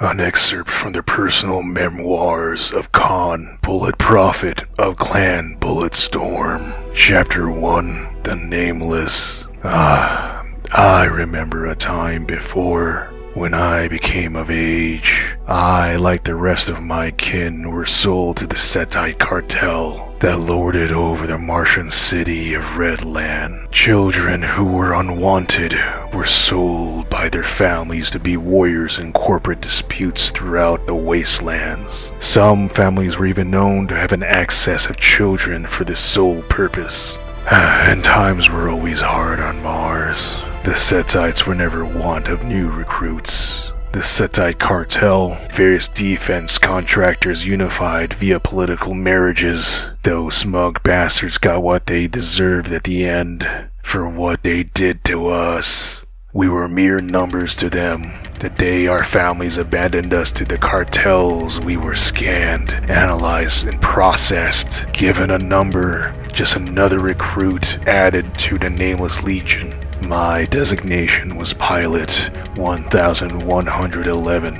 An excerpt from the personal memoirs of Khan, Bullet Prophet of Clan Bulletstorm. Chapter 1, The Nameless. I remember a time before, when I became of age. I, like the rest of my kin, were sold to the Setite Cartel that lorded over the Martian city of Redland. Children who were unwanted were sold by their families to be warriors in corporate disputes throughout the wastelands. Some families were even known to have an excess of children for this sole purpose. And times were always hard on Mars. The Setites were never want of new recruits. The Setite Cartel, various defense contractors unified via political marriages. Those smug bastards got what they deserved at the end for what they did to us. We were mere numbers to them. The day our families abandoned us to the cartels, we were scanned, analyzed, and processed, given a number, just another recruit added to the Nameless Legion. My designation was Pilot 1111,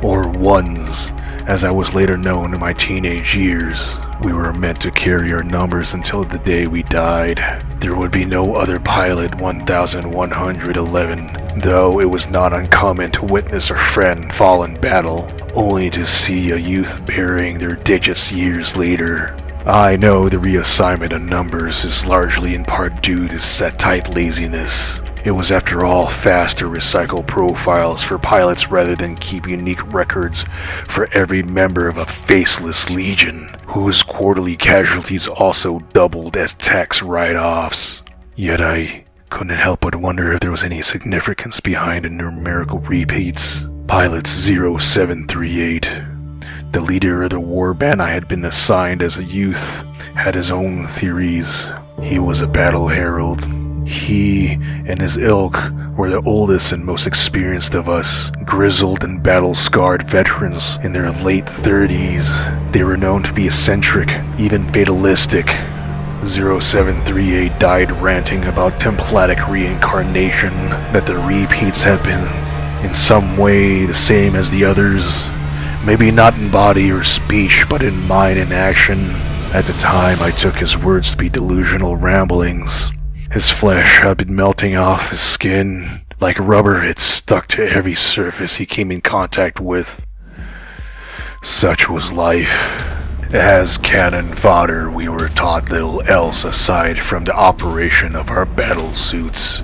or Ones, as I was later known in my teenage years. We were meant to carry our numbers until the day we died. There would be no other Pilot 1111, though it was not uncommon to witness a friend fall in battle, only to see a youth burying their digits years later. I know the reassignment of numbers is largely in part due to Setite laziness. It was after all fast to recycle profiles for pilots rather than keep unique records for every member of a faceless legion, whose quarterly casualties also doubled as tax write-offs. Yet I couldn't help but wonder if there was any significance behind the numerical repeats. Pilot 0738. The leader of the war band I had been assigned as a youth had his own theories. He was a battle herald. He and his ilk were the oldest and most experienced of us, grizzled and battle-scarred veterans in their late 30s. They were known to be eccentric, even fatalistic. 0738 died ranting about templatic reincarnation, that the repeats had been in some way the same as the others. Maybe not in body or speech, but in mind and action. At the time, I took his words to be delusional ramblings. His flesh had been melting off his skin. Like rubber, it stuck to every surface he came in contact with. Such was life. As cannon fodder, we were taught little else aside from the operation of our battle suits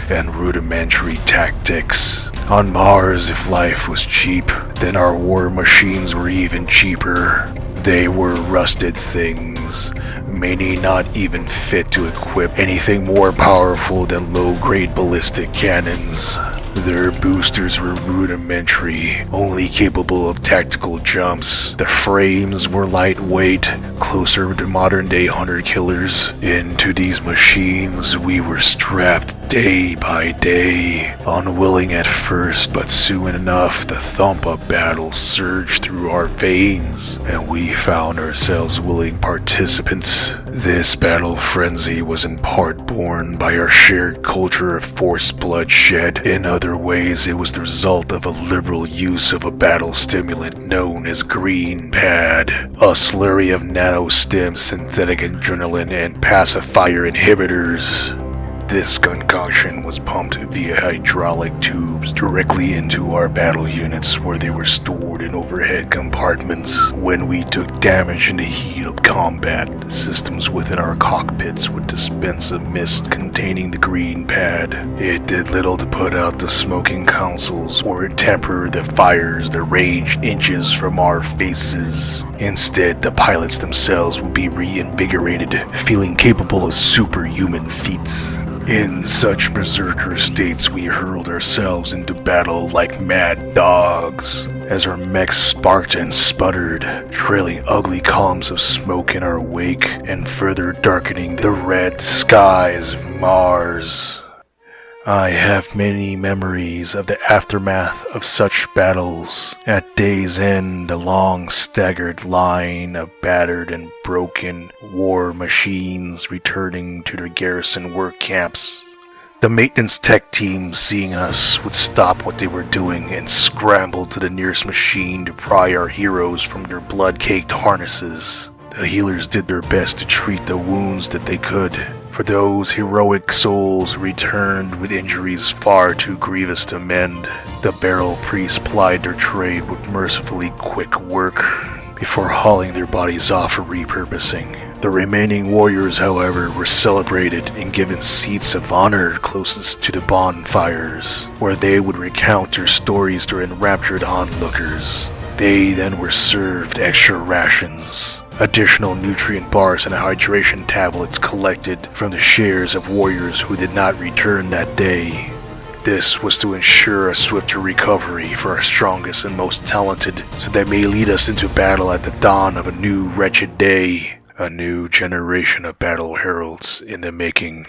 and rudimentary tactics. On Mars, if life was cheap, then our war machines were even cheaper. They were rusted things, many not even fit to equip anything more powerful than low-grade ballistic cannons. Their boosters were rudimentary, only capable of tactical jumps. The frames were lightweight, closer to modern-day hunter-killers. Into these machines we were strapped day by day, unwilling at first, but soon enough the thump of battle surged through our veins, and we found ourselves willing participants. This battle frenzy was in part born by our shared culture of forced bloodshed. In other ways, it was the result of a liberal use of a battle stimulant known as green pad, a slurry of nanostem synthetic adrenaline and pacifier inhibitors. This concoction was pumped via hydraulic tubes directly into our battle units, where they were stored in overhead compartments. When we took damage in the heat of combat, systems within our cockpits would dispense a mist containing the green pad. It did little to put out the smoking consoles or temper the fires that raged inches from our faces. Instead, the pilots themselves would be reinvigorated, feeling capable of superhuman feats. In such berserker states, we hurled ourselves into battle like mad dogs, as our mechs sparked and sputtered, trailing ugly columns of smoke in our wake and further darkening the red skies of Mars. I have many memories of the aftermath of such battles. At day's end, a long staggered line of battered and broken war machines returning to their garrison work camps. The maintenance tech team, seeing us, would stop what they were doing and scramble to the nearest machine to pry our heroes from their blood-caked harnesses. The healers did their best to treat the wounds that they could. For those heroic souls returned with injuries far too grievous to mend, the barrel priests plied their trade with mercifully quick work before hauling their bodies off for repurposing. The remaining warriors, however, were celebrated and given seats of honor closest to the bonfires, where they would recount their stories to enraptured onlookers. They then were served extra rations, additional nutrient bars and hydration tablets collected from the shares of warriors who did not return that day. This was to ensure a swifter recovery for our strongest and most talented, so they may lead us into battle at the dawn of a new wretched day. A new generation of battle heralds in the making.